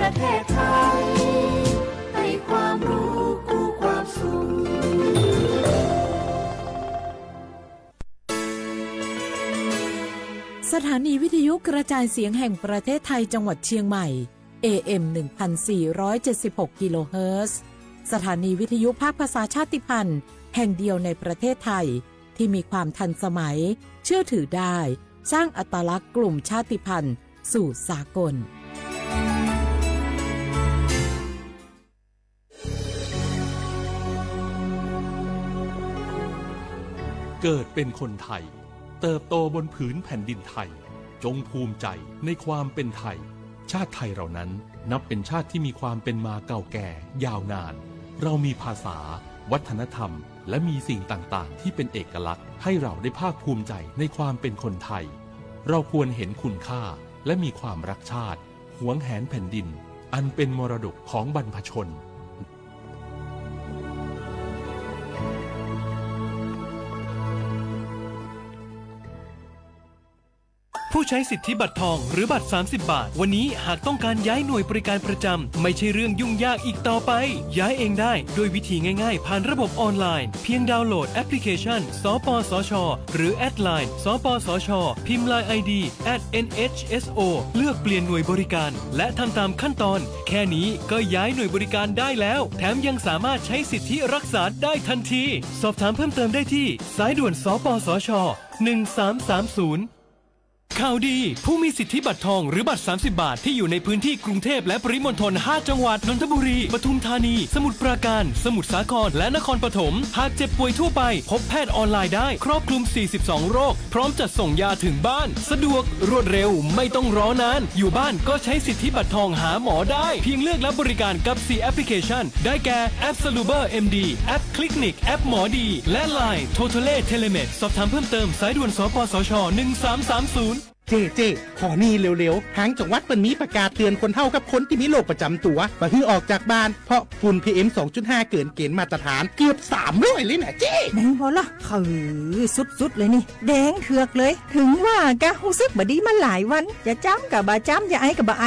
ประเทศไทยให้ความรู้กู้ความสุขสถานีวิทยุกระจายเสียงแห่งประเทศไทยจังหวัดเชียงใหม่ AM 1476 กิโลเฮิรตซ์สถานีวิทยุภาคภาษาชาติพันธุ์แห่งเดียวในประเทศไทยที่มีความทันสมัยเชื่อถือได้สร้างอัตลักษณ์กลุ่มชาติพันธุ์สู่สากลเกิดเป็นคนไทยเติบโตบนผืนแผ่นดินไทยจงภูมิใจในความเป็นไทยชาติไทยเรานั้นนับเป็นชาติที่มีความเป็นมาเก่าแก่ยาวนานเรามีภาษาวัฒนธรรมและมีสิ่งต่างๆที่เป็นเอกลักษณ์ให้เราได้ภาคภูมิใจในความเป็นคนไทยเราควรเห็นคุณค่าและมีความรักชาติหวงแหนแผ่นดินอันเป็นมรดกของบรรพชนผู้ใช้สิทธิบัตรทองหรือบัตร30 บาทวันนี้หากต้องการย้ายหน่วยบริการประจำไม่ใช่เรื่องยุ่งยากอีกต่อไปย้ายเองได้โดยวิธีง่ายๆผ่านระบบออนไลน์เพียงดาวน์โหลดแอปพลิเคชันสปสช.หรือแอดไลน์สปสช.พิมพ์ LINE ID @NHSO เลือกเปลี่ยนหน่วยบริการและทำตามขั้นตอนแค่นี้ก็ย้ายหน่วยบริการได้แล้วแถมยังสามารถใช้สิทธิรักษาได้ทันทีสอบถามเพิ่มเติมได้ที่สายด่วนสปสช1330ข่าวดีผู้มีสิทธิบัตรทองหรือบัตร30 บาทที่อยู่ในพื้นที่กรุงเทพและปริมณฑล5จังหวัดนนทบุรีปทุมธานีสมุทรปราการสมุทรสาครและนครปฐมหากเจ็บป่วยทั่วไปพบแพทย์ออนไลน์ได้ครอบคลุม42โรคพร้อมจัดส่งยาถึงบ้านสะดวกรวดเร็วไม่ต้องรอนานอยู่บ้านก็ใช้สิทธิบัตรทองหาหมอได้เพียงเลือกรับบริการกับ4แอปพลิเคชันได้แก่แอป Saluber MD แอป Clinic แอปหมอดีและ LINE Totale Telemed สอบถามเพิ่มเติมสายด่วนสปสช1330เจ๊ขอนี่เร็วๆทางจังหวัดเปิ้นมีประกาศเตือนคนเฒ่ากับคนที่มีโรคประจำตัวบ่ให้ออกจากบ้านเพราะฝุ่น PM 2.5 เกินเกณฑ์มาตรฐานเกือบ300เลยนะเจ๊แดงพอละคือสุดๆเลยนี่แดงเถือกเลยถึงว่ากะรู้สึกบ่ดีมาหลายวันจะจ้ำกับบ่จ้ำอย่าไอกับบ่ไอ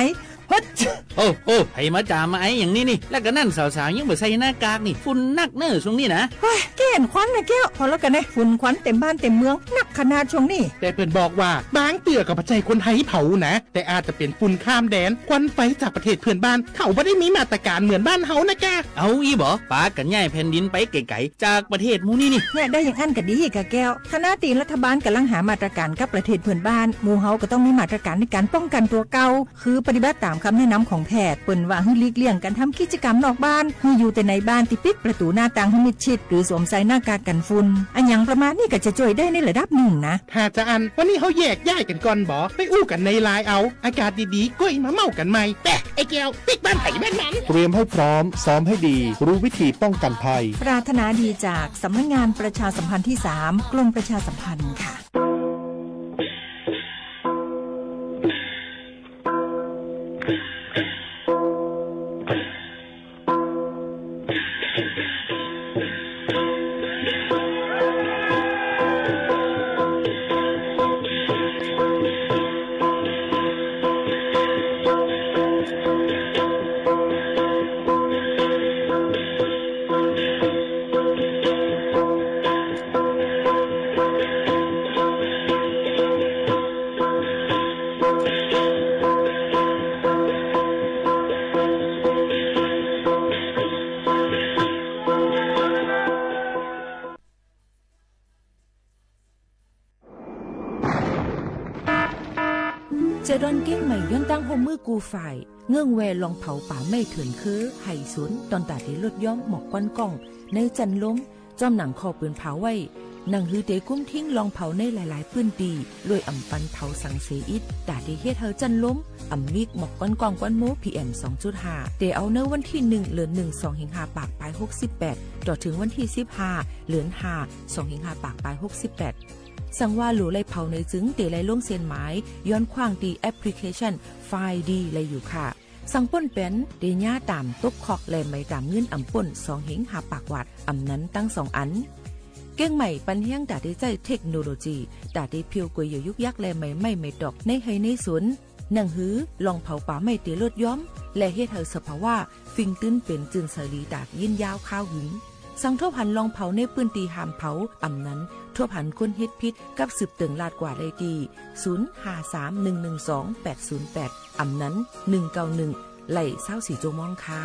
โอ้ให้มาจามมาไออย่างนี้นี่แล้วก็นั่นสาวๆยังบ่ใส่หน้ากากนี่ฝุ่นนักเน้อช่วงนี้นะเฮ้ยแก่นควันนะแก้วพอแล้วกันนะฝุ่นควันเต็มบ้านเต็มเมืองนักขนาดช่วงนี้แต่เพิ่นบอกว่าบางเตือกับปัจจัยคนไทยเผานะแต่อาจจะเป็นฝุ่นข้ามแดนควันไฟจากประเทศเพื่อนบ้านเขาบ่ได้มีมาตรการเหมือนบ้านเฮานะแกเอาอีบ่ปากันย้ายแผ่นดินไปไกลๆจากประเทศหมู่นี้นี่เนี่ยได้อย่างอันก็ดีกะแก้วคณะตีรัฐบาลกำลังหามาตรการกับประเทศเพื่อนบ้านหมู่เฮาก็ต้องมีมาตรการในการป้องกันตัวเก่าคือปฏิบัติตามคำแนะนำของแพทย์เปิ้นว่าให้หลีกเลี่ยงการทำกิจกรรมนอกบ้านให้อยู่แต่ในบ้านที่ปิดประตูหน้าต่างให้มิดชิดหรือสวมใส่หน้ากากกันฝุ่นอันอย่างประมาณนี้ก็จะช่วยได้ในระดับหนึ่งนะถ้าจะอันวันนี้เฮาแยกย้ายกันก่อนบ่ไปอู้กันในไลน์เอาอากาศดีๆก้อยมาเมากันใหม่แต่ไอ้แก้วปิดบ้านไผบ้านมันเตรียมให้พร้อมซ้อมให้ดีรู้วิธีป้องกันภัยปรารถนาดีจากสำนักงานประชาสัมพันธ์ที่3กรมประชาสัมพันธ์ค่ะเจดอนเก้งใหม่ย้อนตั้งโฮมือกูฝ่ายเงื่องแวลองเผาป่าไม่เถื่อนคือไห่สวนตอนตาที่ลดย่อมหมอกก้อนกล้องในจันล้มจอมหนังคอปืนเผาไว้หนังฮือเตกุ้มทิ้งลองเผาในหลายๆพื้นที่รวยอ่ำปันเผาสังเสอิดตาที่เฮ็ดเฮาจันล้มอ่ำมิกหมอกก้อนกล้องก้อนโม PM 2.5 เตเอาเนื้อวันที่1เดือน1 2สิงหาปากปลาย68ต่อถึงวันที่15เดือน5 2สิงหาปากปลาย68สั่งว่าหลูไล่เผาในจึงเตไล่ลงเส้นหมายย้อนขว้างดีแอปพลิเคชันไฟล์ดีเลยอยู่ค่ะสั่งป่นเป็นเดญาตามตบคอกแลไม่ตามเงินอ่ำป่น2หิงหาปากวัดอ่ำนั้นตั้ง2อันเก้งใหม่ปันเฮียงดาได้ใจเทคโนโลยีดาได้เพียวกวยยุกยักแลไม่ดอกในให้ในสวน หนังหือลองเผาป่าไม่เตลดย้อมและเฮ็ดให้สภาวะฟิงตื้นเป็นจืนสลีดากยินยาวข้าวหึงสังทั่วพันลองเผาในปืนตีหามเผาอำนั้นทั่วพันคนเฮ็ดพิษกับสืบเติงลาดกว่าได้ดี0531128808อำนั้น191ไหล่24โจมองค่ะ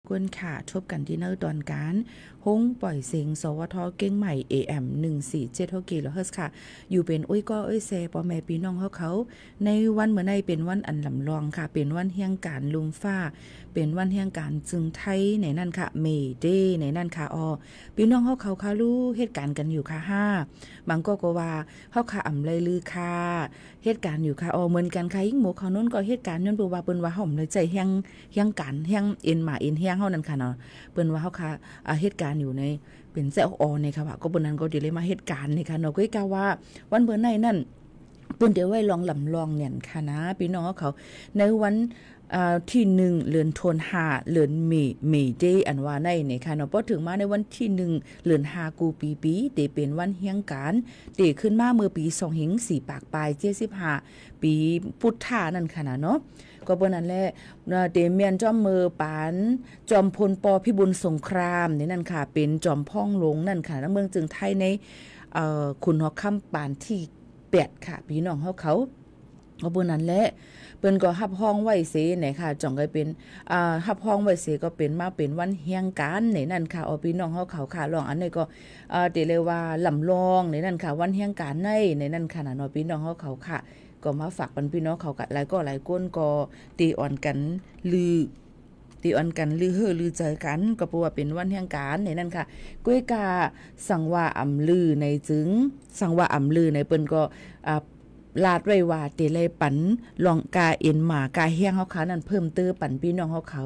กวนค่ะทบกันที่เนอร์ตอนการห้องปล่อยเสียงสวทเก้งใหม่ AM 147กิโลเฮิรตซ์ค่ะอยู่เป็นอุ้ยก็อุ้ยเซปอแม่พี่น้องเขาในวันเมื่อในเป็นวันอันลำลองค่ะเป็นวันเฮียงการลุมฟ้าเป็นวันเฮียงการจึงไทยในนั่นค่ะเมเดย์ในนั่นค่ะพี่น้องเขาค่ะรู้เหตุการณ์กันอยู่ค่ะ5บางก็ว่าเขาค่ะอ่ำเลยลือค่ะเหตุการณ์อยู่ค่ะเหมือนกันค่ะยิ่งหมู่เขานู้นก็เหตุการณ์ย้อนว่าเปิ้นว่าห่มเลยใจเฮียงการเฮียงเอ็นมาเอ็นเฮียงเฮานั่นค่ะเนาะเปิ้นว่าเฮาค่ะเหตุการณ์อยู่ในเป็นแซอในค่ะว่าก็เปิ้นนั้นก็ดีเลยมาเหตุการณ์นี่ค่ะเนาะก็กะว่าวันเบิ่นในนั่นเปิ้นเดี๋ยวไว้ลองลำลองเนี่ยค่ะนะพี่น้องเขาในวันที่1เดือนธันวาคมเดือนเมเดย์อันว่าในนี่ค่ะเนาะพอถึงมาในวันที่1เดือน5กูปีเตเป็นวันเฮียงการเตขึ้นมาเมื่อปี2504ปากปลาย75ปีพุทธานั่นค่ะเนาะก็เปิ้นนั่นแหละเตเมียนจอมมือปานจอมพลป.พิบูลสงครามนี่นั่นค่ะเป็นจอมพ่องหลงนั่นค่ะเมืองจึงไทยในขุนหอกคำปานที่8ค่ะพี่น้องเขาก็เปิ้นนั่นแหละเปิ้นก็รับห้องไว้เสไหนค่ะจ่องก็เป็นรับห้องไว้เสก็เป็นมาเป็นวันเฮียงการในนั่นค่ะพี่น้องเขาค่ะลองอันนี้ก็เตเลยว่าลำลองในนั่นค่ะวันเฮียงการในนั่นค่ะเนาะพี่น้องเขาค่ะก็มาฝากปันพี่น้องเขากะหลายก็หลายก้นก็ตีอ่อนกันลือเฮ้อลือเจอกันก็เพราะว่าเป็นวันแห่งการในนั้นค่ะก้วยกาสังว่าอำลือในจึงสังว่าอำลือในเปิ้นก็ลาดไว้ว่าเตเลยปันลองกาเอ็นหมากาเฮียงเฮาค่ะนั่นเพิ่มเติมปันพี่น้องเขา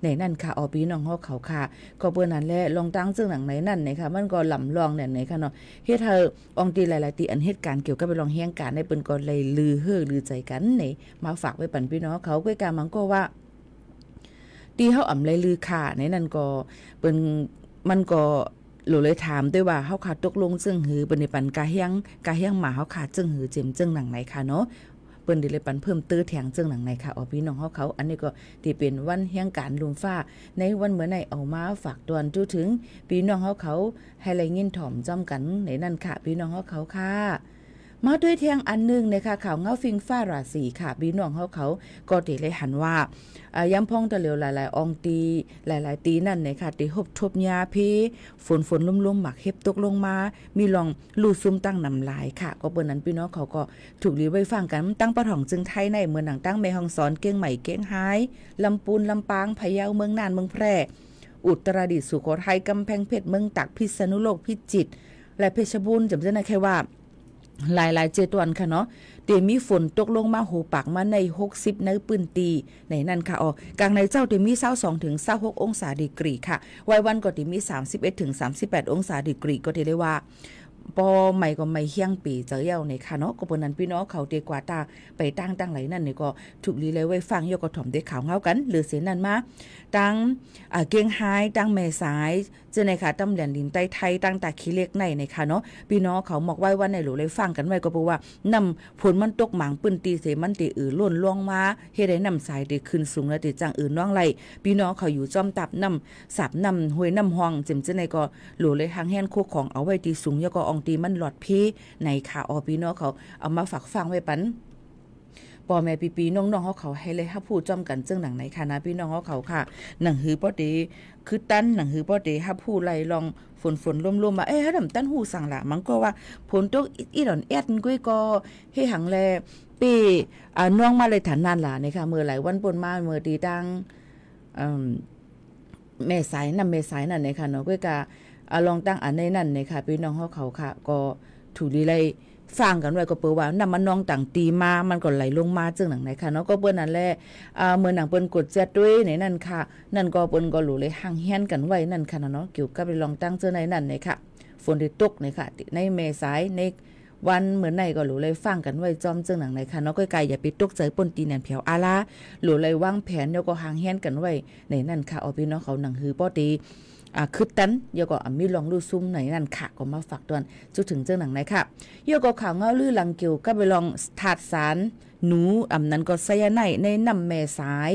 ในนั่นค่ะพี่น้องเขาค่ะก็เปิ้นนั้นแหละลองตั้งซึ่งหนังไหนนั่นนะคะมันก็ลำลองไหนค่ะเนาะเฮ็ดให้อองตีหลายๆตีอันเหตุการณ์เกี่ยวกับไปลองเฮียงการในเปิ้นก็เลยลือเฮ้อลือใจกันในมาฝากไว้ปันพี่น้องเขาก้วยกามันก็ว่าตีเฮาอ่ำเลยลือค่ะในนั้นก็เปิ้นมันก็หลูเลยถามด้วยว่าเฮาขาดตกลงจึงหือเปิ้นในปันกาเฮียงหมาเฮาขาดจึงหือเจ็มจึงหนังไหนค่ะเนาะเปิ้นได้เลยปันเพิ่มเติมแถงจึงหนังไหนค่ะพี่น้องเขาอันนี้ก็ที่เป็นวันเฮียงการลุมฟ้าในวันเมื่อไหร่เอามาฝากตอนจู้ถึงพี่น้องเขาให้ไรยินถ่อมจ้อมกันในนั่นค่ะพี่น้องเขาค่ะมาด้วยเทียงอันนึงนะคะข่าวเงาฟิงฟ้าราศีค่ะพี่น้องเขาก็ติเลยหันว่าย้ำพ้องตะเหลียวหลายๆองตีหลายๆตีนั่นนะคะติหบทบยาเพฝนลุ่มๆหมักเห็บตกลงมามีลองลู่ซุ่มตั้งนำลายค่ะก็เปิ้นนั้นพี่น้องเขาก็ถูกรีไว้ฟังกันตั้งปะถ่องจึงไทยในเมืองหนังตั้งแม่ฮ่องสอนเก้งใหม่เก้งหายลำปูนลำปางพะเยาเมืองน่านเมืองแพร่อุตรดิตถ์สุโขทัยกำแพงเพชรเมืองตากพิษณุโลกพิจิตรและเพชรบูรณ์จำได้แค่ว่าหลายๆ7วันค่ะเนาะเตมีฝนตกลงมาหูปากมาใน60ในปืนตีในนั่นค่ะกลางในเจ้าเตมี22ถึง26องศาดีกรีค่ะวัยวันก็เตมี31ถึง38องศาดีกรีก็ได้ว่าปอใหม่ก็ไม่เฮียงปีเจอเย้าในค่ะเนาะก็เปิ้นนั้นพี่น้องเขาเตกว่าตาไปตั้งไหลนั่นนี่ก็ถูกลีเลยไว้ฟังยกกระถ่อมได้ข่าวเงากันหรือเสียนั่นมาตั้งเกียงไฮตั้งแม่สายเจอในค่ะตำแหลนดินใต้ไทยตั้งตาขี้เล็กในค่ะเนาะพี่น้องเขาบอกไว้ว่าในหลูเลยฟังกันไว้ก็เพราะว่านำฝนมันตกหมางปืนตีเสมันติล้นล่วงมาเฮ็ดให้น้ำสายได้ขึ้นสูงและติจังน้องไหลพี่น้องเขาอยู่จอมตับน้ำสับน้ำห้วยน้ำห้องเจในก็หลูเลยทางแห่นโคของเอาไว้ตีสูงยก็อองตีมันหลอดพี่ในค่ะพี่น้องเขาเอามาฝากฟังไว้ปันพ่อแม่ปีน้องๆเขาให้เลยฮับพูดจ้อมกันจึงหนังไหนค่ะนะพี่น้องเขาค่ะหนังหือป้อเดคือตั้นหนังหือป้อเดฮับพูดไล่ลองฝนร่มๆมาฮัดำตั้นหูสั่งละมันก็ว่าฝนตกอีหลอนแอดกุ้ยก็ให้หังแลปีน้องมาเลยฐานนั่นล่ะนะคะเมื่อหลายวันปนมาเมื่อตีดังแม่สายนั่นนะคะเนาะกุ้ยกะลองตั้งอันในนั่นนะคะพี่น้องเขาค่ะก็ถูกดีเลยฟังกันไว้ก็เปิดว่านำมันน้องต่างตีมามันก็ไหลลงมาจึงหนังไหนค่ะเนาะก็เปิ้นนั่นแหละเมื่อหนังเปิ้นกดแจดด้วยในนั่นค่ะนั่นก็เปิ้นก็หลูเลยห่างเฮียนกันไว้นั่นค่ะเนาะเกี่ยวกับไปลองตั้งเจอในนั่นในค่ะฝนที่ตกในค่ะในเมษายในวันเหมือนในก็หลูเลยฟังกันไว้จอมจึงหนังไหนค่ะเนาะก็ไกลอย่าไปตกใจป่นตีแหนเผียวอาลาหลูเลยวางแผนแล้วก็ห่างเฮียนกันไว้ในนั่นค่ะเอาพี่น้องเขาหนังฮือป้อตีคือตันยก็มีลองดูซุ่มไหนนั่นค่ะก็มาฝากตอนจุดถึงเจ้าหนังไหนค่ะยก็ข่าวเงาลือลังเกี่ยวก็ไปลองถาดสารหนูนั้นก็ไซยาไนในน้ำแม่สาย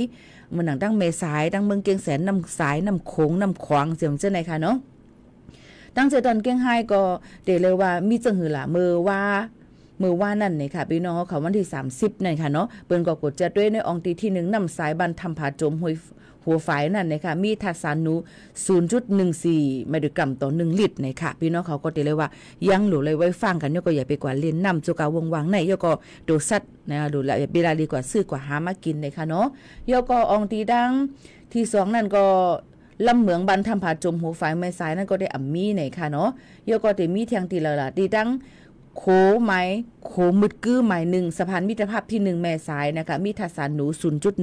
เมื่อหนังตั้งแม่สายตั้งเมืองเกียงแสนน้ำสายน้ำโขงน้ำขวางเสียงเจ้าไหนค่ะเนาะตั้งใจตอนเกียงไฮก็เดเลยว่ามีจังหือละเมื่อว่า เมื่อว่านั่นนี่ค่ะพี่น้องเขาวันที่30นั่นค่ะเนาะเปิ้นก็กดจัดด้วยในอองตีที่1นำสายบันทำผาจมหัวฝายนั่นนะคะมีทัศนู 0.14 มิลลิกรัมต่อ1ลิตรนะคะพี่น้องเขาก็ติเลยว่ายังหลูเลยไว้ฟังกันยก็อย่าไปกว่าเล่นน้ำจุกาวงวังในยก็ดูสัตว์นะดูแลเวลาดีกว่าซื้อกว่าหามากินนะคะเนาะยก็อองตีดังที่2นั่นก็ลำเหมืองบันทำผาจมหัวฝายไม้สายนั่นก็ได้อ่ำมีนะคะเนาะยก็ได้มีเทียงตีละละตีดังโขไม้โขมึดกื้อไม้1สะพานมิตรภาพที่1แม่สายนะคะมีทัศนู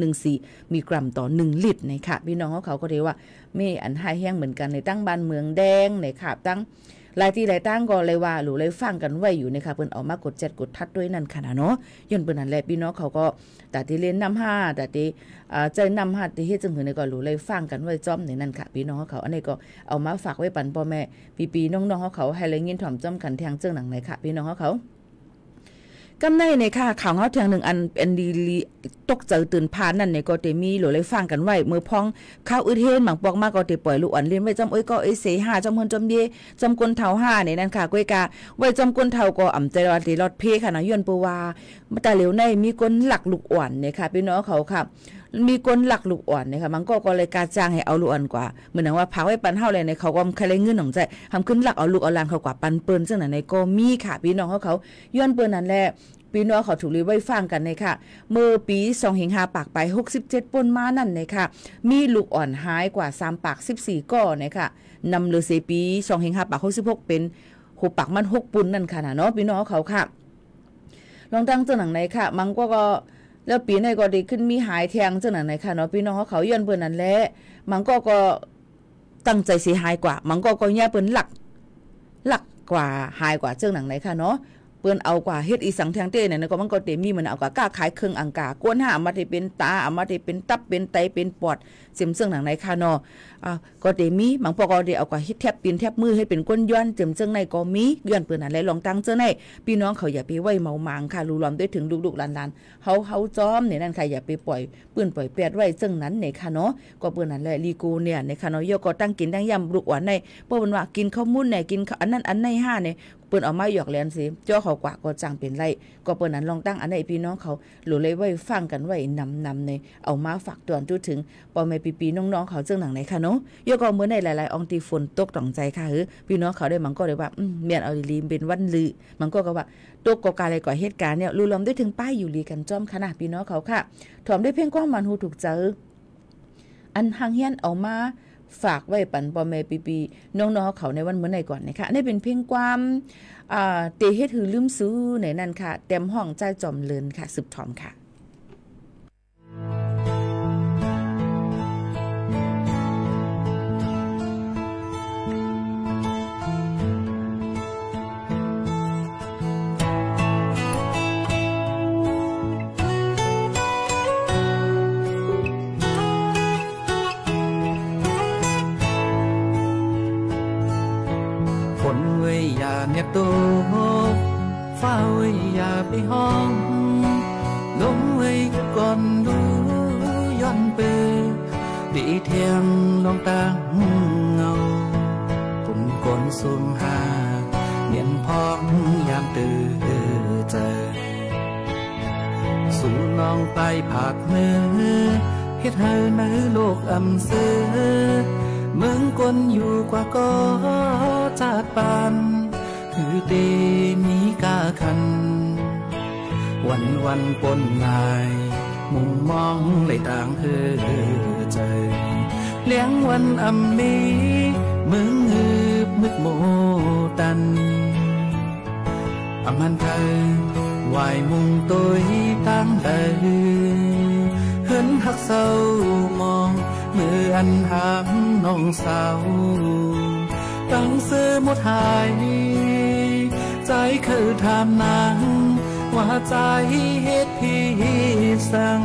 0.14 มิลลิกรัมต่อ1ลิตรนะคะพี่น้องเขาก็เรียกว่ามีอันให้แห้งเหมือนกันในตั้งบ้านเมืองแดงนะคะตั้งหลายที่หลายตั้งก็เลยว่าหรือเลยฟังกันไว้อยู่นะคะเพิ่นเอามากดแจดกดทัดด้วยนั่นค่ะเนาะย้อนเปิ้นนั่นแหละพี่น้องเขาก็แต่ที่เล่นนำ5แต่ที่ใจนำ5ที่เฮ็ดจังหือในก็หรือเลยฟังกันไว้จ้อมในนั่นค่ะพี่น้องเขาอันนี้ก็เอามาฝากไว้ปันพ่อแม่พี่ๆน้องๆเขาให้เลยยินถ่อมจ้อมกันแทงเจิงหนังไหนค่ะพี่น้องเขากำในในค่ะข่าวเฮาเทียงหนึ่งอันเป็นดีตกใจตื่นพานนั่นเนี่ยก็เตมีหรือเลยฟังกันไว้มือพองข้าวอึดเฮนหมังปอกมากก็เตปล่อยลูกอ่อนเลี้ยนไว้จำก็เส5จำคนจำเยจำกลเฒ่า5เนี่ยนั่นค่ะก้อยกาไว้จำกลเฒ่าก็อ่ำใจรอดรอดเพค่ะนะย้อนปูว่าแต่เหลียวในมีคนหลักลูกอ่อนเนี่ยค่ะพี่น้องเขาค่ะมีคนหลักลูกอ่อนนะคะมันก็เลยการจ้างให้เอาลูกอ่อนกว่าเหมือนว่าพาไว้ปันเฮาเลยในเขาก็ใครเงินของใจทำขึ้นหลักเอาลูกเอาหลานเขากว่าปันเปิ้นซึ่งไหนก็มีค่ะพี่น้องเขาย้อนเปิ้นนั่นแหละพี่น้องเขาถูกรีไว้ฟังกันเลยค่ะเมื่อปี2-5ปากไป67ปนมานั่นเลยค่ะมีลูกอ่อนหายกว่า3ปาก14ก้อนะคะนำเลยเสปี2-5ปาก66เป็น6ปากมัน6ปุ่นนั่นค่ะเนาะพี่น้องเขาค่ะลองตั้งเจ้าหนังไหนค่ะมันก็แล้วปีในก็ดีขึ้นมีหายแทงเจ้าหนังไหนค่ะเนาะพี่น้องเขาย้อนเปิ้นนั่นแหละมันก็ตั้งใจสิหายกว่ามันก็แย่เปิ้นหลักกว่าหายกว่าเจ้าหนังไหนค่ะเนาะเปิ้นเอากว่าเฮ็ดอีสังแทงเต้เนี่ยก็มันก็เต็มมีมันเอากว่ากล้าขายเครื่องอังกากวนหามาที่เป็นตาเอามาที่เป็นตับเป็นไตเป็นปอดเสียมเสื่องหนังในคาเนาะก็เต็มมีบางพอก็ได้เอากว่าเฮ็ดแทบปีนแทบมือให้เป็นก้นย้อนเจิมเสื่องในก็มีย้อนเปิ้นนั่นแหละลองตั้งเจ้าในพี่น้องเขาอย่าไปไว้เมามางค่ะรู้ล้อมด้วยถึงลูกๆหลานๆเฮาจ้อมเนี่ยนั่นค่ะอย่าไปปล่อยปืนปล่อยแปดไว้เจิงนั้นเนี่ยค่ะเนาะก็เปิ้นนั่นแหละลีกูเนี่ยในค่ะเนาะยก็ตั้งกินตั้งยำลูกหวานในเปิ้นว่ากินข้าวมุ้นเนี่ยกินอันนั้นอันใน5เนี่ยเปิ้นเอามาหยอกแลนสิจ้อเขากว่าก็จังเป็นไรก็เปิ้นนั้นลองตั้งอันไหนพี่น้องเขาหรือเลยไว้ฟังกันไว้นำในเอามาฝากตอนจุดถึงปอแม่ปีๆน้องๆเขาเจิงหนังไหนค่ะเนาะยก็เมื่อในหลายๆอองตีฝนตกต้องใจค่ะพี่น้องเขาได้มันก็เลยว่าเมียนเอาลีเป็นวันลือมันก็ว่าตกก็กาอะไรก่อเหตุการณ์เนี่ยรู้ล้อมได้ถึงป้ายอยู่ลีกันจ้อมขนาดพี่น้องเขาค่ะถอมได้เพียงก้องมันหูถูกเจออันหังเฮียนเอามาฝากไว้ปันปอแม่ปีๆน้องๆเขาในวันเมื่อไหร่ก่อนนะคะนี่เป็นเพียงความเตเฮ็ดหือลืมซื้อในนั่นค่ะเต็มห้องใจจอมเลินค่ะสืบถอมค่ะเนี่ยโตฟ้าไว้อย่าไปห้องลงไว้ก่อนดูย้อนไปดีเทียงลองตั้งเงาปุ่มก้นสูงหาเนียนพองยามตื่นใจสู่น้องไปผักมือเฮ็ดให้ในโลกอำเสือเมืองก้นอยู่กว่าก็จากปานคือเตมีกาคันวันปนนายมุมมองเลยต่างเฮใจเลี้ยงวันอำนี้เมืองหืบมืดโมตันอมันเธอวายมุงตัวตั้งเดินเหินหักเศร้ามองมืออันหามน้องสาวตั้งเสื้อหมดหายใจคือถามนางว่าใจเฮ็ดพี่สัง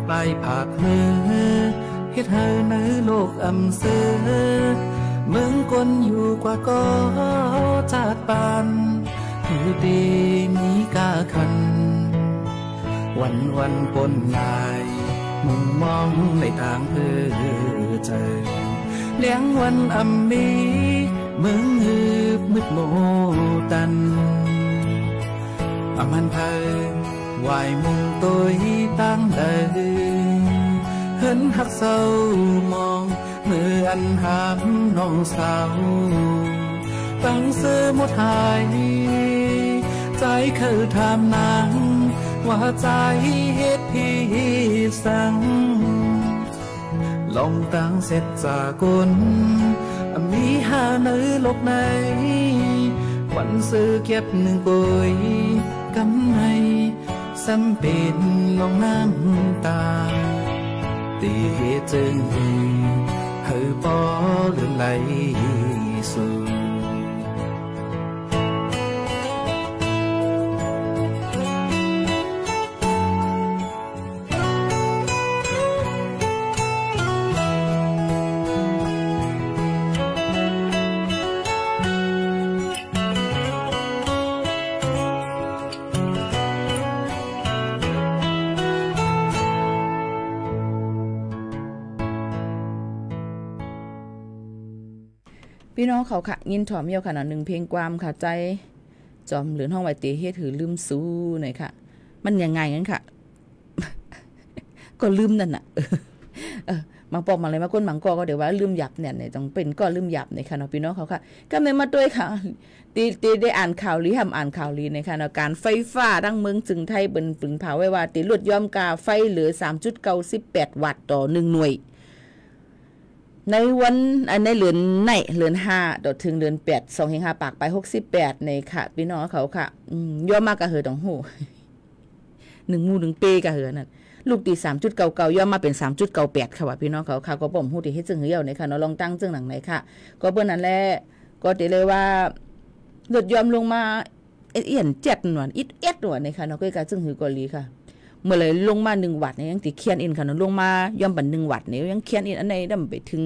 ไปผักมือเฮ็ดให้ใน กอำเสือเมืองคนอยู่กว่าก็ชาติปานหือดีมีกาคันวันปนลายมุมมองในทางเพื่อใจเลี้ยงวันอำมีเมืองหืบมืดโมตันอามันเพลิงวายมุงตัวตั้งเลยเห็นหักเศร้ามองมืออันหามน้องสาวตั้งเสื้อหมดหายใจคือทำนางว่าใจเหตุพี่สั่งลองตั้งเสร็จจากลมีหาเนื้อลบในวันซื้อเก็บหนึ่งปุยกำไนซ้ำเป็นลองน้ำตาตีเหตุจึงเหือปอเลื่อนไหลสู่พี่น้องเขาค่ะยินถ่อมเยี่ยวขนาดหนึ่งเพลงความค่ะใจจอมเหลือนห้องไวเตเฮ็ดถือลืมสู้หน่อยค่ะมันยังไงงั้นค่ะ ก็ลืมนั่นน่ะบางปอกบางอะไรมาก้นบางกอก็เดี๋ยวว่าลืมหยับเนี่ยต้องเป็นก็ลืมหยับในค่ะเนาะพี่น้องเขาค่ะก็เลยมาด้วยค่ะตีได้อ่านข่าวลีทำอ่านข่าวลีในค่ะเนาะการไฟฟ้าดังเมืองจึงไทยเบิ่นปึงเผาไว้ว่าตีลดย่อมกาไฟเหลือ 3.98 วัตต์ต่อ1หน่วยในวันในเดือน5ถึงเดือน8 2-5ปากไป68ในค่ะพี่น้องเขาค่ะย่อมากกะเหอต้องหู1มู1เปกะเหอนั่นลูกตี 3.99 ย่อมมาเป็น 3.98 ค่ะว่าพี่น้องเขาค่ะก็บ่มฮู้ที่เฮ็ดจึงเหี่ยวในค่ะเนาะลองตั้งจึงหนังไหนค่ะก็เปิ้นนั่นแหละก็ติเลยว่าลดย่อมลงมาเอียน7หน่วยอิดเอ็ดหน่วยในค่ะเนาะก็กะจึงหือกอลีค่ะเมื่อเลยลงมา1วัตต์เนี่ยยังติเคียนอินค่ะเนาะลงมาย่อมบัน1วัตต์เนี่ยยังเคียนอินอันใดดำไปถึง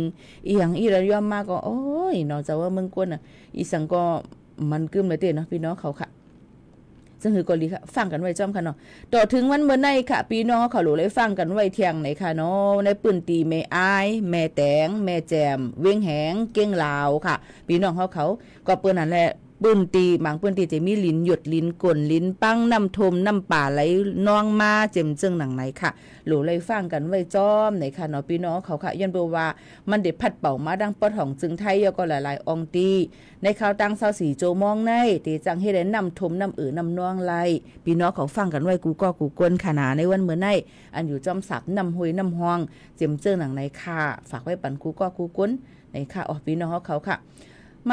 อีหยังอีแล้วย่อมมาก็โอ้ยเนาะจะว่าเมืองกวนน่ะอีสังก็มันกึ้มเลยเด้เนาะพี่น้องเขาค่ะซึ่งคือกอลีค่ะฟังกันไว้จ้อมค่ะเนาะต่อถึงวันเมื่อในค่ะพี่น้องเขาหลูเลยฟังกันไว้เที่ยงไหนค่ะเนาะในปืนตีแม่อายแม่แตงแม่แจมเวียงแหงเก้งลาวค่ะพี่น้องเขาก็เปิ้นนั่นแหละปืนตีบางปืนตีจะมีลิ้นหยดลิ้นกลลิ้นปังน้ำทมน้ำป่าไหลนองมาเจ็มจึงหนังไหนค่ะหลูเลยฟังกันไว้จ้อมไหนค่ะเนาะพี่น้องเขาค่ะยันเบว่ามันเด็ดพัดเป่ามาดังปอดของจึงไทยก็หลายๆองตีในข่าวตั้ง24โจมองในตีจังให้ได้น้ำทมน้ำน้ำนองไหลพี่น้องเขาฟังกันไว้กูก็กูกวนขนาในวันเมื่อในอันอยู่จอมสับน้ำห้วยน้ำห้องเจ็มจึงหนังไหนค่ะฝากไว้ปั่นกูก็กูกวนในค่ะอ๋อพี่น้องเขาค่ะ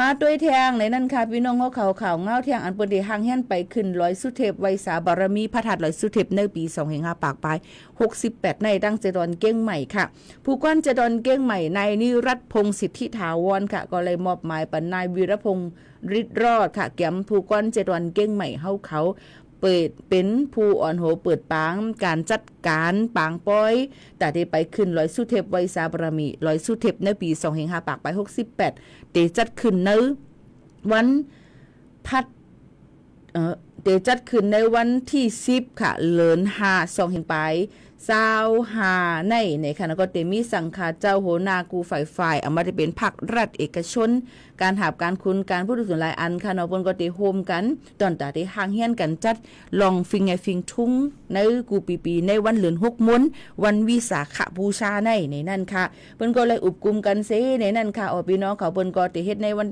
มาด้วยแทงในนั้นค่ะพี่น้องเขาข่าวเงาแทงอันเปิ้นได้ห่างเฮียนไปขึ้นร้อยสุเทพไวสาบารมีพระธาตุร้อยสุเทพในปี2-5ปากปลาย68ในดังเจดอนเก้งใหม่ค่ะผู้กวนเจดอนเก้งใหม่นายนิรัตพงศ์สิทธิถาวรค่ะก็เลยมอบหมายปันนายวีรพงศ์ฤทธิ์รอดค่ะแก้มผู้กวนเจดอนเก้งใหม่เขาเปิดเป็นผู้อ่อนโหเปิดปางการจัดการปางป้อยแต่ได้ไปขึ้นร้อยสุเทพไวสาบารมีร้อยสุเทพในปี2-5ปากไป68เตจัดขึ้นในวันพัดเตจัดขึ้นในวันที่10ค่ะเดือน5 2ไป25ในค่ะแล้วก็เตมีสังฆาเจ้าโหนากูฝ่ายเอามาได้เป็นภาครัฐเอกชนการหาบการคุณการผู้ถือส่วนหลายอันค่ะเนาะเพิ่นก็ได้โฮมกันตอนตาได้ห่างเฮียนกันจัดลองฟิงไงฟิงทุ่งในกูปีในวันเดือน6มื้อวันวิสาขบูชาในนั่นค่ะเพิ่นก็เลยอุปกลุ่มกันเซในนั่นค่ะพี่น้องเขาเพิ่นก็ได้เฮ็ดในวัน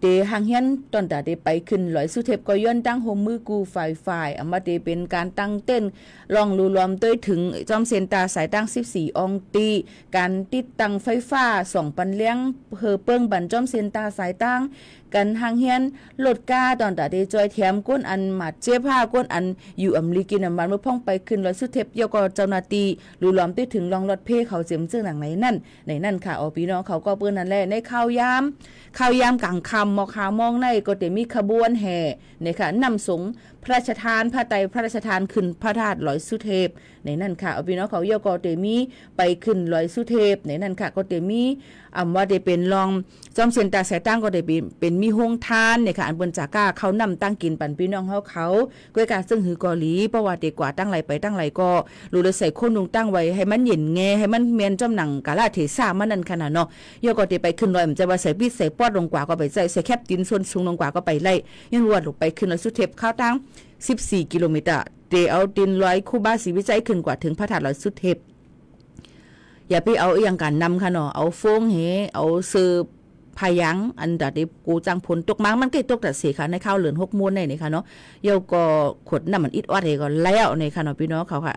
เตห่างเฮียนตอนตาเตไปขึ้นร้อยสุเทพก็ย้อนตั้งโฮมมือกูฝ่ายเอามาเตเป็นการตั้งเต้นลองรวมด้วยถึงจอมเซนตาสายตั้ง14องตีการติดตั้งไฟฟ้า2ปันเลี้ยงเฮอเปิ้งบันจอมเซนตาสายตั้งกันห่างเฮียนลดก้าตอนตาเตจอยแถมก้นอันหมัดเจ็บผ้าก้นอันอยู่อำลีกินน้ำมันเมื่อพ่องไปขึ้นร้อยสุเทพเยาก็เจ้าหน้าที่รวมด้วยถึงลองรถเพเขาเจียมซึ่งหนังในนั่นค่ะพี่น้องเขาก็เปิ้นนั่นแหละในข่าวยามกลางค่ ำหมอขาวมองในก็จะมีขบวนแห่นะคะนำสงฆ์พระราชทานพระไตรพระราชทานขึ้นพระธาตุลอยสุเทพในนั่นค่ะเอาพี่น้องเขาเยาก็จะมีไปขึ้นลอยสุเทพในนั่นค่ะก็จะมีว่าได้เป็นรองจอมเซียนตาสายตั้งก็ได้เป็นมีโฮงทานเนี่ยค่ะอันเปิ้นจาก้าเขานำตั้งกินปันพี่น้องเขาก้วยกาซึ่งหือกอหลีเพราะว่าดีกว่าตั้งไหลไปตั้งไหลก็รู้เลยใส่คนลงตั้งไว้ให้มันเย็นแงให้มันเมียนจอมหนังกะลาเทซ่ามันนั่นขนาดเนาะเยาก็ได้ไปขึ้นลอยมันจะว่าใส่ปิดใส่ปอดลงกว่าก็ไปใส่แคบตินส่วนสูงลงกว่าก็ไปไล่ยังรวดลงไปขึ้นลอยสุเทพเข้าตั้ง14กิโลเมตรเตเอาดินลอยคูบาศรีวิจัยขึ้นกว่าถึงพระธาตุลอยสุเทพอย่าไปเอาอย่างการนำค่ะเนาะเอาโฟงเอาซื้อพายังอันดัดกูจังพลตกมังมันก็ตกแต่เสียค่ะในข้าวเหลือน6 ม้วนในค่ะเนาะเยาก็ขดน้ำมันอิดออดก็แล้วในค่ะเนาะพี่น้องเขาค่ะ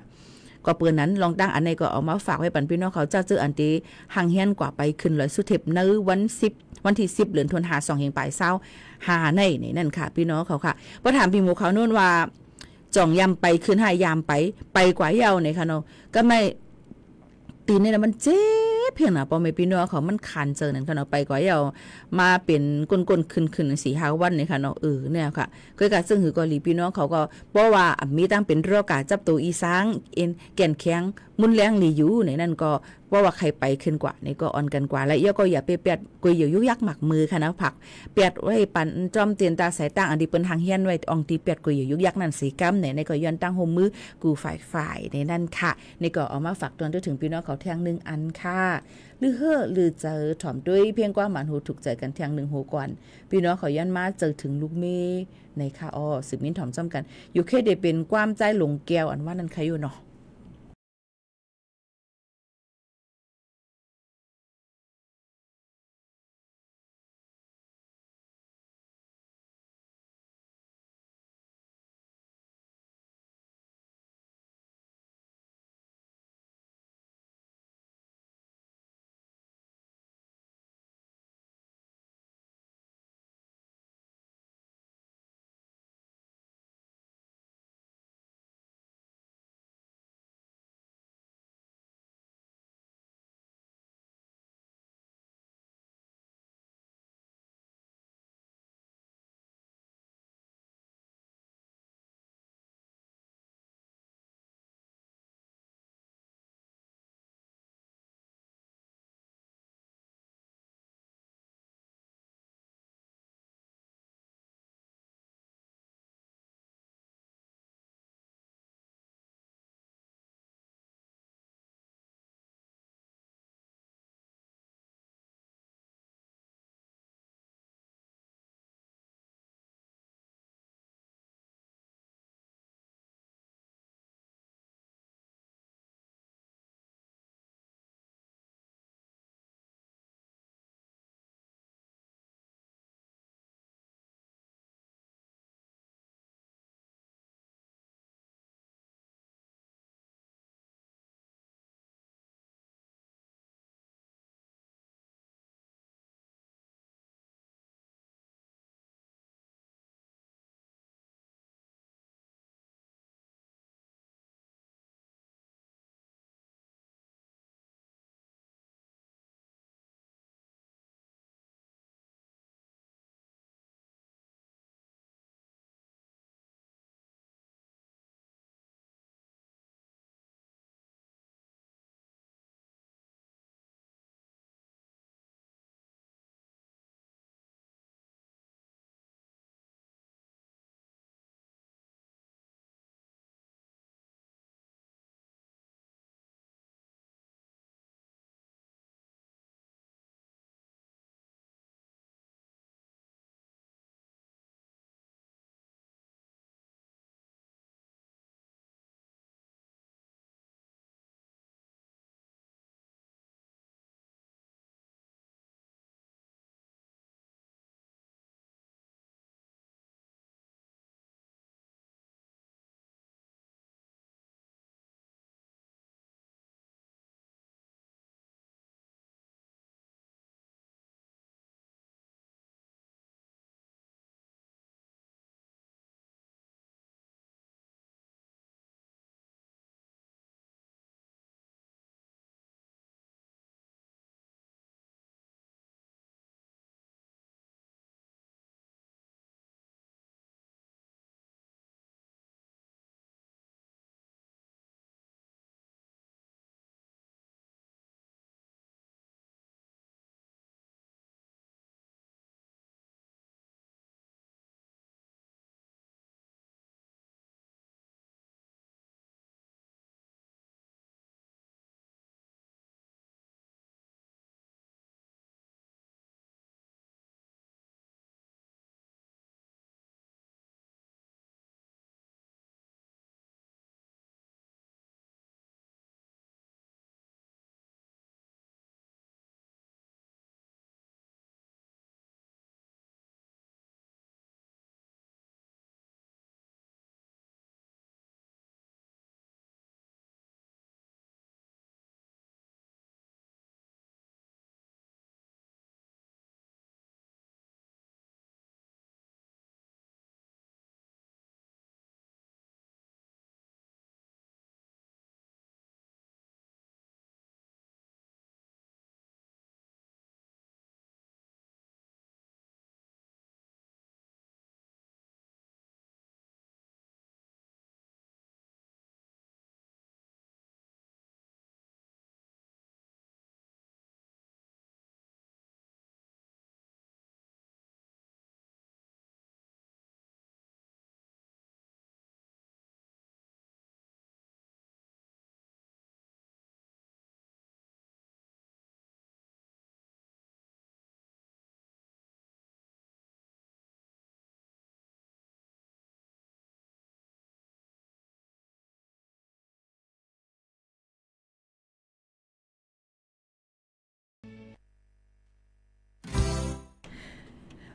ก็เปื้อนนั้นลองตั้งอันในก็เอามาฝากไว้ปันพี่น้องเขาเจ้าเจออันที่ห่างเฮียนกว่าไปขึ้นลอยสุเทพในวันที่10เดือนธันวาคม2เฮงปลายเช้า5ในนั่นค่ะพี่น้องเขาค่ะบ่ถามพี่หมูเขาโน่นว่าจ่องยำไปขึ้นหายามไปกว่าเยาในค่ะเนาะก็ไม่ตีนนี่นะมันเจ็บเพียงนะพอไม่พี่น้องเขามันคันเจอนั่นค่ะเนาะไปกว่าเยามาเป็นก้นขึ้น4-5 วันนี่ค่ะเนาะเนี่ยค่ะคือการซึ่งหือกอหลีพี่น้องเขาก็บอกว่ามีตั้งเป็นโรคกาจับตัวอีสางแก่นแข็งมุนแรงหลีอยู่ในนั่นก็ว่าใครไปขึ้นกว่านี่ก็อ่อนกันกว่าและเยาก็อย่าไปเปียดกุยยุกยักหมักมือค่ะนะผักเปียดไว้ปันจอมเตียนตาสายตั้งอันที่เปิ้นทางเฮียนไว้อองตีเปียดกุยยุกยักนั่นสีกำในก็ย้อนตั้งโฮมมือกูฝ่ายในนั่นค่ะนี่ก็เอามาฝากตอนถึงพี่น้องเขาแทง1 อันค่ะหรือหรือเจอถ่อมด้วยเพียงกว่าหมันหูถูกใจกันแทง1 หูก่อนพี่น้องเขาย้อนมาเจอถึงลูกเมในค่ะสืบมิ้นถ่อมจ้อมกันอยู่แค่ได้เป็นความใจหลงแก้วอันว่านั่นใครอยู่เนาะ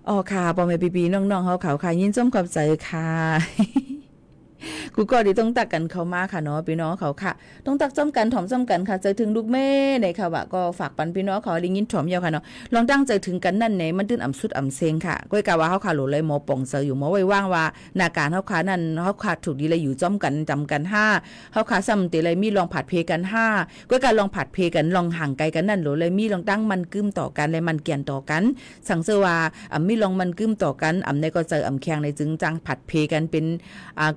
อ๋อค่ะพ่อแม่พี่ๆน้องๆเฮาเขาค่ะยินจมขอบใจค่ะ กูก็ดีต้องตักกันเข้ามาค่ะเนาะพี่น้องเขาค่ะต้องตักจ้อมกันถ่อมจ้อมกันค่ะใจถึงลูกแม่ในค่ะว่าก็ฝากปันพี่น้องเขาลิงินถ่อมยาวค่ะเนาะลองตั้งใจถึงกันนั่นไหนมันตื้นอ่ำสุดอ่ำเซงค่ะก้อยกะว่าเฮาค่ะโหลเลยหมอป่องเซออยู่หมอไว้ว่างว่านาการเฮาค่ะนั่นเฮาค่ะถูกดีเลยอยู่จ้อมกันจำกัน5เฮาค่ะซ้ำติเลยมีลองผัดเพกัน5ก้อยกะลองผัดเพกันลองห่างไกลกันนั่นโหลเลยมีลองตั้งมันกึ้มต่อกันเลยมันเกี่ยนต่อกันสั่งเสว่ามีลองมันกึ้มต่อกันในก็เจอแข็งในจึงจังผัดเพกันเป็น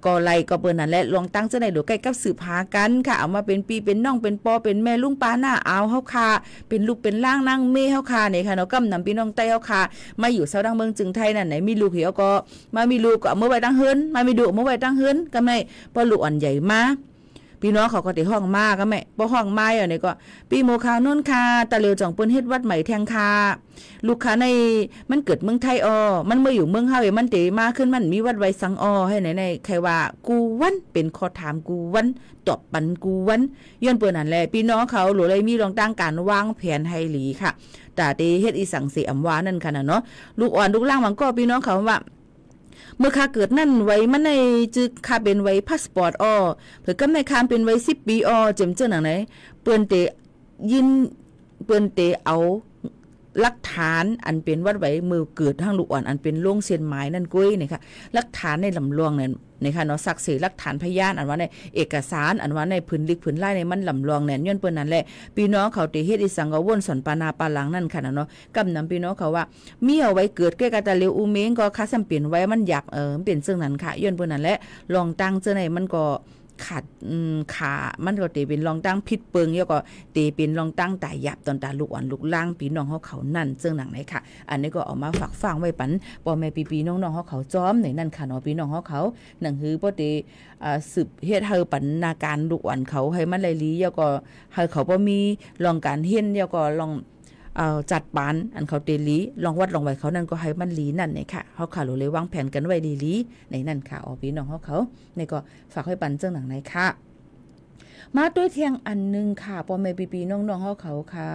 ก็ไล่ก็เปิ้นนั่นแหละลองตั้งจะไหนดูใกล้กับสืบหากันค่ะเอามาเป็นปีเป็นน้องเป็นปอเป็นแม่ลุงป้าหน้าเอาเฮาค่ะเป็นลูกเป็นล่างนางเมเฮาค่ะนี่ค่ะเนาะกำนำพี่น้องใต้เฮาค่ะมาอยู่เซาดังเมืองจึงไทยนั่นไหนมีลูกเหี่ยวก็มามีลูกก็เอามื่อไว้ตั้งเฮิรนมามีดูเมื่อไว้ตั้งเฮิรนก็ไม่พอลูกอ่อนใหญ่มาพี่น้องเขาก็ติห้องมาก็แม่บ่ห้องมาอ่ะนี่ก็ปีโมคานุ่นค่ะตะเลวจ่องเปิ้นเฮ็ดวัดใหม่แทงค่ะลูกค้าในมันเกิดเมืองไทยมันเมื่ออยู่เมืองเฮามันเตมาขึ้นมันมีวัดไว้สังให้ไหนๆใครว่ากูวันเป็นข้อถามกูวันตอบปันกูวันย้อนเปิ้นนั่นแหละพี่น้องเขาหรือเลยมีรองตั้งการวางแผนให้หลีค่ะตาเตเฮ็ดอีสังเสอำวานั่นค่ะเนาะลูกอ่อนลูกล่างมันก็พี่น้องเขาว่าเมื่อค่าเกิดนั่นไว้มันในจึกค่าเป็นไว้พาสปอร์ตเผื่อกำในคามเป็นไว้10ปีเจมเจ้าหนังไหนเปิ้นเตยินเปิ้นเตเอาหลักฐานอันเป็นวัดไว้มือเกิดทางลูกอ่อนอันเป็นโรงเสียนไม้นั่นกุ้ยนี่ค่ะหลักฐานในลำลวงเนี่ยนี่ค่ะเนาะศักดิ์ศรีหลักฐานพยานอันว่าในเอกสารอันว่าในพื้นลิกพื้นไร่ในมันลำลวงเนี่ยย้อนเปิ้นนั่นแหละพี่น้องเขาติเฮ็ดอีสังก็วนสอนปานาปาหลังนั่นค่ะเนาะกำนำพี่น้องเขาว่ามีเอาไว้เกิดแก่กะตะเลวอูเมงก็คัสำเปลี่ยนไว้มันอยากเป็นซึ่งนั้นค่ะย้อนเปิ้นนั่นแหละลองตั้งเจ้าไหนมันก็ขาดขามันก็เตเป็นรองตั้งพิษเปิงแล้วก็เตเป็นรองตั้งตายหยับตอนตาลูกอ่อนลูกล่างพี่น้องเขานั่นเจิงหนังไหนค่ะอันนี้ก็เอามาฝากฟังไว้ปันพ่อแม่พี่น้องเขาจ้อมในนั่นค่ะเนาะพี่น้องเขาหนังฮือบ่เตสืบเฮ็ดเฮาปันนาการลูกอ่อนเขาให้มันไหลลีแล้วก็ให้เขาบ่มีลองการเฮ็ดแล้วก็ลองจัดปานอันเขาเตลีลองวัดลองไว้เขานั่นก็ให้มันลีนั่นนี่ค่ะเฮาค่ะเลยวางแผนกันไว้ลีในนั่นค่ะพี่น้องเขานี่ก็ฝากให้ปันเจ้าหนังไหนค่ะมาด้วยเที่ยงอันนึงค่ะพ่อแม่พี่น้องเขาค่ะ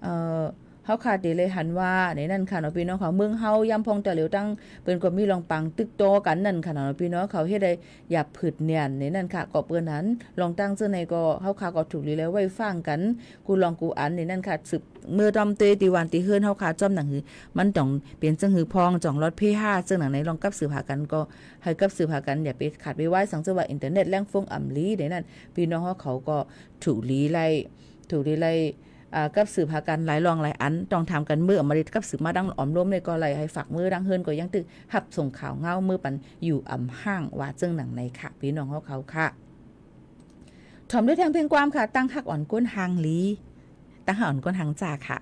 เฮาค่ะเดเลยหันว่าในนั่นค่ะเนาะพี่น้องเขาเมืองเฮายามพองแต่เหลียวตั้งเป็นก็มีลองปังตึกโตกันนั่นค่ะเนาะพี่น้องเขาเฮ็ดได้อย่าผึดเนียนในนั่นค่ะก็เปิ้นนั้นลองตั้งเจ้าในก็เฮาค่ะก็ถูกลีแล้วไว้ฟังกันกูลองกูอันในนั่นค่ะสืบเมื่อดอมเตติวันติเฮือนเฮาค่ะจ้อมหนังหือมันต้องเปลี่ยนจังหือพองจ่องรถ P5 ซึ่งหนังไหนลองกับสืบหากันก็ให้กับสืบหากันอย่าไปขาดไปไว้สังเจว่าอินเทอร์เน็ตแรงฟงอ่ำลีในนั่นพี่น้องเขาก็ถูกลีไล่กับสืบหากันหลายรองหลายอันต้องทำกันมืออมฤตกับสืบมาดังออมร่มเลยก็เลยให้ฝากมือดังเฮิรนก็ยังตึกหับส่งข่าวเงามือปันอยู่อ่ำห้างว่าเจิงหนังในค่ะพี่น้องเขาค่ะถอมด้วยทางเพลงความค่ะตั้งหักอ่อนก้นหางลีตั้งหักอ่อนก้นหางจ่าค่ะ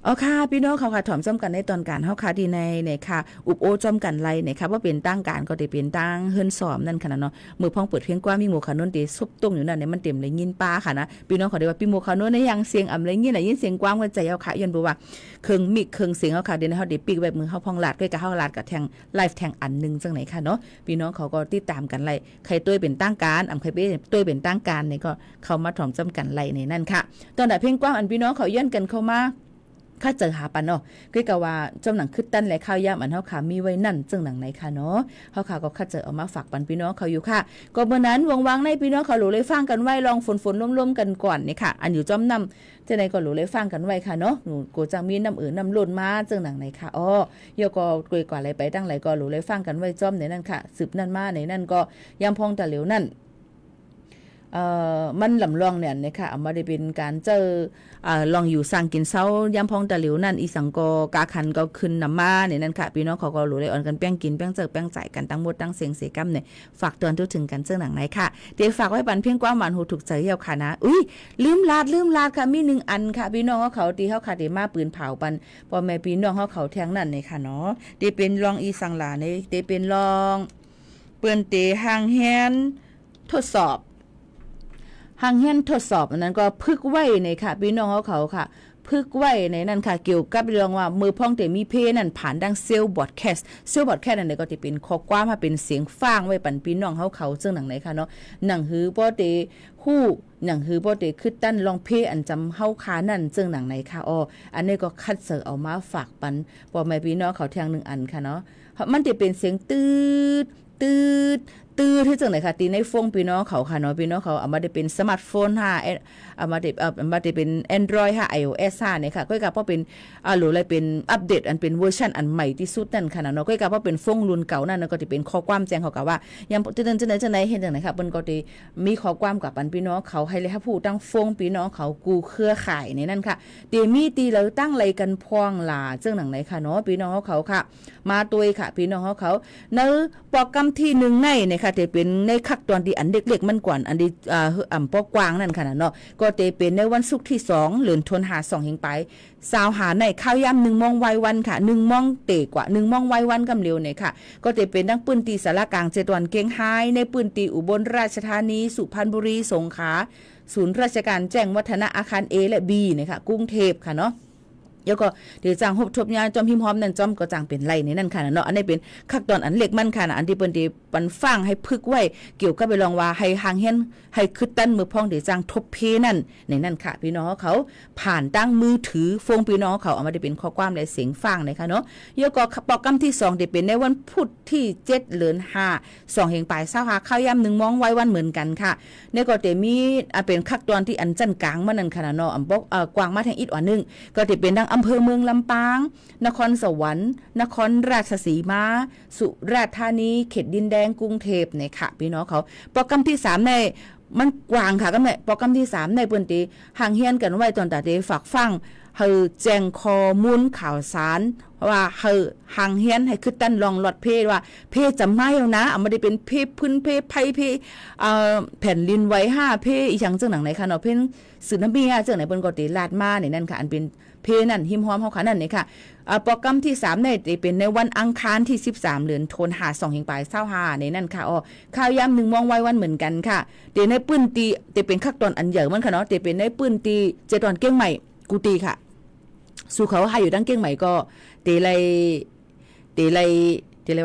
อ๋อค่ะพี่น้องเขาค่ะถ่อมจ้อมกันในตอนการเฮาค่ะดีในค่ะอุบโอจ้อมกันไล่นะคะว่าเป็นตั้งการก็ได้เป็นตั้งเฮิรนสอมนั่นค่ะเนาะมือพ้องเปิดเพียงกว่ามีหมู่ขานนตีซุบตุ้งอยู่นั่นเนี่ยมันเต็มเลยยินป้าค่ะนะพี่น้องเขาได้ว่าพี่หมู่ขานนในยังเสียงอ่ำเลยยินน่ะยินเสียงกว้างว่าใจเฮาค่ะยันบ่ว่าเครื่องมิกเครื่องเสียงเฮาค่ะเดี๋ยวเฮาได้ปีกแบบมือเฮาพองลาดด้วยกับเฮาลาดกับแทงไลฟ์แทงอันนึงจังไหนค่ะเนาะพี่น้องเขาก็ติดตามกันไล่ใครต้วยเป็นตั้งการใครต้วยเป็นตั้งการนี่ก็เข้ามาถ่อมจ้อมกันไล่ในนั่นค่ะตอนไหนเพียงกว้างอันพี่น้องเขาย้อนกันเข้ามาข้าเจอหาปันเนาะคือกะว่าจำหนังคึดตั้นและข้าวยามอันเฮาขามีไว้นั่นจึงหนังไหนค่ะเนาะเฮาขาก็ข้าเจอเอามาฝากปันพี่น้องเขาอยู่ค่ะก็เมื่อนั้นวางๆในพี่น้องเขาหลูเลยฟังกันไว้ลองฝนร่วมๆกันก่อนนี่ค่ะอันอยู่จอมนำจะไหนก็หลูเลยฟังกันไว้ค่ะเนาะหนูกูจังมีน้ำอื่นน้ำล้นมาจึงหนังไหนค่ะอ้อยก็กวยกว่าอะไรไปตั้งไหลก็หลูเลยฟังกันไว้จอมในนั่นค่ะสืบนั่นมาในนั่นก็ยามพองตะเหลียวนั่นมันลำลองเนี่ยนะคะเอามาได้เป็นการเจอลองอยู่สร้างกินเซายำพองตะหลิวนั่นอีสังกกาคันก็ขึ้นนำมาเนี่ยนั่นค่ะพี่น้องเขาก็รู้เลยอ่อนกันแป้งกินแป้งเจอแป้งจ่ายกันตั้งหมดตั้งเสียงเสกัมเนี่ยฝากเตือนทุกถึงกันเจอหนังไหนค่ะเดี๋ยวฝากไว้ปันเพียงกว้างหวานหูถูกใจเหี่ยวค่ะนะอุ้ยลืมลาดค่ะมี1อันค่ะพี่น้องเขาตีเขาขาดเดมาปืนเผาปันพอแม่พี่น้องเขาแทงนั่นเนี่ยค่ะเนาะเดี๋ยวเป็นลองอีสังหลาเนี่ยเดี๋ยวเป็นลองเปื้อนเตหางแฮนทดสอบหางเฮียนทดสอบนั้นก็พึกไว้ในค่ะพี่น้องเขาค่ะพึกไว้ในนั้นค่ะเกี่ยวกับเรื่องว่ามือพ้องแต่มีเพนั่นผ่านดังเซลบอดแคสนั่นก็จะเป็นข้อความมาเป็นเสียงฟ้างไว้ปันพี่น้องเขาซึ่งหนังไหนค่ะเนาะหนังหือบ่ได้ฮู้หนังหือบ่ได้คือตั้นลองเพอันจำเฮาคานั่นซึ่งหนังไหนค่ะอันนี้ก็คัดเสอเอามาฝากปันบ่แม่พี่น้องเขาแทง1อันค่ะเนาะมันจะเป็นเสียงตืดที่จังไหนค่ะตีในฟงพี่น้องเขาค่ะเนาะพี่น้องเขาเอามาได้เป็นสมาร์ทโฟนเอามาได้เป็น Android iOS เนี่ยค่ะก็กับว่าเป็นหรืออะไรเป็นอัปเดตอันเป็นเวอร์ชันอันใหม่ที่สุดนั่นค่ะเนาะก็กับว่าเป็นฟงรุ่นเก่านั่นก็จะเป็นข้อความแจ้งเขากับว่ายังจังไหนเห็นจังไหนค่ะเปิ้นก็ได้มีข้อความกับปันพี่น้องเขาให้เลยค่ะผู้ตั้งฟงพี่น้องเขากูเครือข่ายในนั่นค่ะมีตีแล้วตั้งไรกันพวงหลาจังหนังไหนค่ะเนาะพี่น้องเขาค่ะมาตัวค่ะพี่น้องเขาในโปรแกรมที่1ในค่ะจะเป็นในคักตอนที่อันเด็กๆมันก่อนอันที่ปอกวางนั่นค่ะเนาะก็จะเป็นในวันศุกร์ที่2เดือนธันวาคม2เฮงไปสาวหาในข้าวยาม1 โมงวัยวันค่ะ1 โมงเตะกว่า1 โมงวัยวันกำเร็วเนี่ยค่ะก็จะเป็นดังปืนตีสารกลาง7 วันเกียงไฮ้ในปืนตีอุบลราชธานีสุพรรณบุรีสงขลาศูนย์ราชการแจ้งวัฒนะอาคาร A และ B เนี่ยค่ะกรุงเทพค่ะเนาะแล้วก็เดี๋ยวจางหบทบยาจอมพิมพ์พร้อมนั่นจอมก็จางเป็นไรในนั่นค่ะเนาะอันนี้เป็นคักตอนอันเล็กมันค่ะอันที่เปิ้นที่ปันฟังให้พึกไว้เกี่ยวกับไปลองว่าให้หางเฮียนให้คึดตั้นมือพ้องเดี๋ยวจางทบเพนั่นในนั่นค่ะพี่น้องเขาผ่านตั้งมือถือฟงพี่น้องเขาเอามาได้เป็นข้อความและเสียงฟังนะคะเนาะแล้วก็โปรแกรมที่2เดี๋ยวเป็นในวันพุธที่7เดือน5 2เฮงปลาย25ข้าวยาม1 โมงวัยวันเหมือนกันค่ะเนี่ยก็จะมีเป็นคักตอนที่อันจันกลางมันนั่นค่ะเนาะบอกกว้างมาทางอีกอันนึงก็จะเป็นดังอำเภอเมืองลำปางนครสวรรค์นครราชสีมาสุราษฎร์ธานีเขตดินแดงกรุงเทพเนี่ยค่ะพี่น้องเขาโปรแกรมที่3ในมันกว้างค่ะก็แม่โปรแกรมที่3ในเปิ้นติห่างเฮียนกันไว้ตอนตาเดฝากฟังเฮาแจ้งข้อมูลข่าวสารว่าเฮาห่างเฮียนให้คือตั้นลองหลอดเพว่าเพจำไม่แล้วนะเอามาได้เป็นเพพื้นเพไผเพแผ่นดินไหว5เพอีหยังจังหนังไหนค่ะเนาะเพิ่นสึนามิจังไหนเปิ้นก็ติลาดมานี่นั่นค่ะอันเป็นเพนั่นหิมหอมเฮาค่ะนั่นนี่ค่ะโปรแกรมที่3เนี่ยเป็นในวันอังคารที่13เดือนธันวาคม2เฮงปลาย25นี่นั่นค่ะข้าวยาม1 โมงวัยวันเหมือนกันค่ะเดี๋ยวในปื้นตีเป็นคักตอนอันใหญ่มันค่ะเนาะเป็นในปื้นตี7ตอนเก้งใหม่กูตีค่ะสู่เขาให้อยู่ดังเก้งใหม่ก็เตไล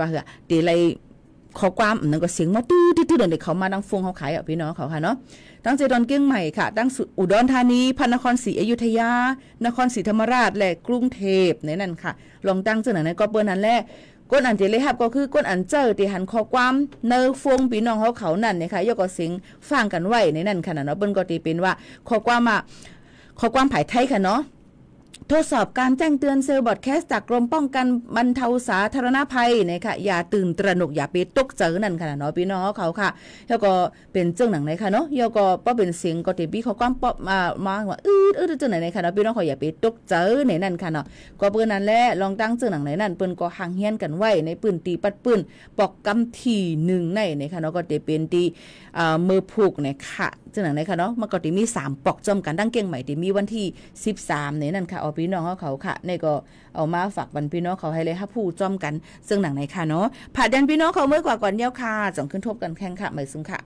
ว่าเหรอเตไลข้อความนั่นก็เสียงมาตื้อๆเดี๋ยวเขามาดังฟงเขาขายพี่น้องเขาค่ะเนาะตั้งเจดอนเก้งใหม่ค่ะตั้งอุดรธานีพระนครศรีอยุธยานครศรีธรรมราชและกรุงเทพในนั่นค่ะลองตั้งเจอไหนก็เปิ้นนั้นแหละก้นอันเจเลยครับก็คือก้นอันเจอที่หันข้อความเนอฟงพี่น้องเขานั่นนะคะยกก็เสียงฟังกันไว้ในนั่นค่ะเนาะเปิ้นก็ตีเป็นว่าข้อความภายไทยค่ะเนาะทดสอบการแจ้งเตือนเซลล์บอดแคสต์จากกรมป้องกันบรรเทาสาธารณภัยนะคะอย่าตื่นตระหนกอย่าไปตกใจนั่นค่ะเนาะพี่น้องเขาค่ะแล้วก็เป็นเจ้าหนังไหนค่ะเนาะแล้วก็ป้อเป็นเสียงก็ติบี้เขาก็ป้อมาว่าเจ้าไหนค่ะเนาะพี่น้องเขาอย่าไปตกใจในนั่นค่ะเนาะก็เปิ้นนั้นแหละลองตั้งเจ้าหนังไหนนั่นเปิ้นก็ห่างเฮียนกันไว้ในปืนตีปัดปืนปอกกำที่1ในนะคะเนาะก็จะเป็นตีมือผูกเนี่ยค่ะเจ้าหนังไหนค่ะเนาะมันก็จะมี3ปอกจอมกันดังเก่งใหม่ที่มีวันที่13ในนั่นค่ะ พี่น้องเขาค่ะนี่ก็เอามาฝากบรรพี่น้องเขาให้เลยฮับผู้จ้อมกันซึ่งหนังไหนค่ะเนาะผ่าดันพี่น้องเขาเมื่อกว่าก่อนเย้าค่ะจ่องขึ้นทบกันแข่งค่ะหมายซึ่งค่ะ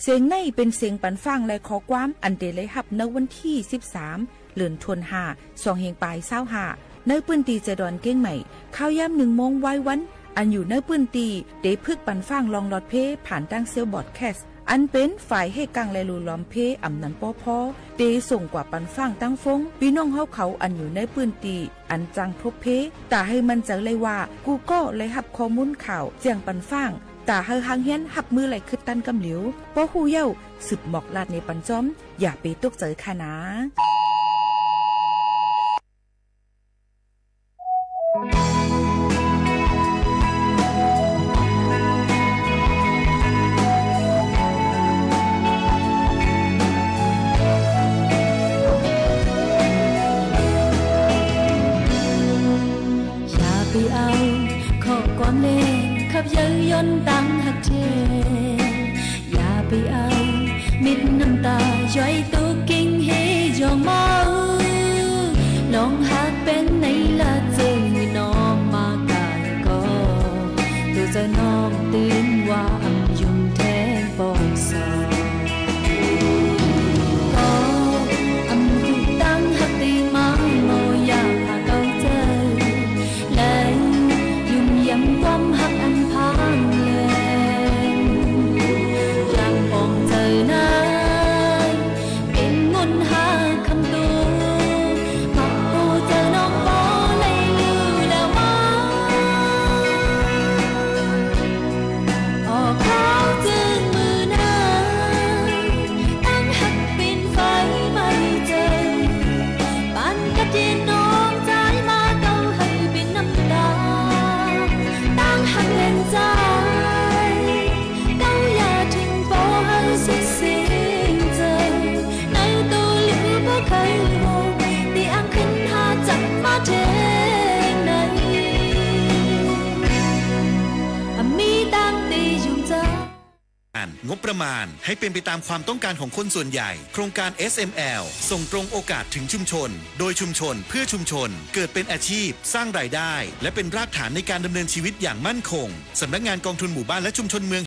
เสียงในเป็นเสียงปันฟังและขอความอันเดเลยหับในวันที่13เดือนธันวาคม2เฮงปลาย25ในพื้นที่เจดอนเก้งใหม่ข้าวย่ำ1 โมงไว้วันอันอยู่ในพื้นที่ได้พึกปันฟังลองลอดเพผ่านตั้งเซลบอดแคสอันเป็นฝ่ายให้กังและลูล้อมเพอำนันป้อพอเตส่งกว่าปันฟังตั้งฟงพี่น้องเฮาเขาอันอยู่ในพื้นที่อันจังทบเพแต่ให้มันเจอเลยว่ากูก็เลยหับข้อมูลข่าวเจียงปันฟังตาเฮาหางเฮียนหับมือไหลขึ้นตันกำเหลียวป้อหูเย้าสืบหมอกลาดในปันจอมอย่าไปตกเจอค่ะนะ ย้อนตั้งหักเทอย่าไปเอามิดน้ำตาย้อยตุกกิ้งเฮยองเมาลองหักเป็นในละจึงมีน้องมากายก็ตัวจะน้องตื่นว่าอำยุ่งแทงปองสอก็อำคุตั้งหักตีมาโมอยากหาเก่าเจอเลยยุ่งยำความหักอันพังเลยยังปองเจอหน้าเป็นงนหาคำตัวมาโอเจอน้องปอเลยอยู่แล้วว่าออกเขาจึงมือหน้าตั้งหักเป็นไฟไม่เจอปันกัดเย็นน้องใจมาเก่าให้เป็นน้ำตาตั้งหักเล่นใจเก่าอย่าทิ้งปอให้สุดสิ้นใจในตัวหรือเพราะเคยโหตีอังขึ้นหาจับมาเทงในมีตั้งตียุ่งใจงบประมาณให้เป็นไปตามความต้องการของคนส่วนใหญ่โครงการ SML ส่งตรงโอกาสถึงชุมชนโดยชุมชนเพื่อชุมชนเกิดเป็นอาชีพสร้างรายได้และเป็นรากฐานในการดำเนินชีวิตอย่างมั่นคงสำนักงานกองทุนหมู่บ้านและชุมชนเมือง